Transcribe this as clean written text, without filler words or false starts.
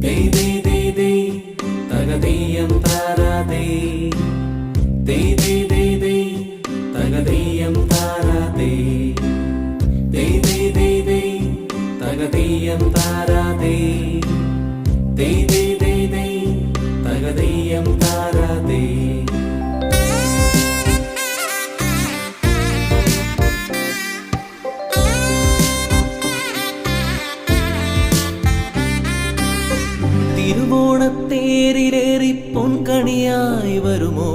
ദേ ദേ ദേ ദേ തകതീയം താരാതേ ദേ ദേ ദേ ദേ തകതീയം താരാതേ ദേ ദേ ദേ ദേ തകതീയം താരാതേ ദേ ദേ ദേ ദേ തകതീയം താരാതേ തിരുവോണത്തേരിലേറി പൊൻകണിയായി വരുമോ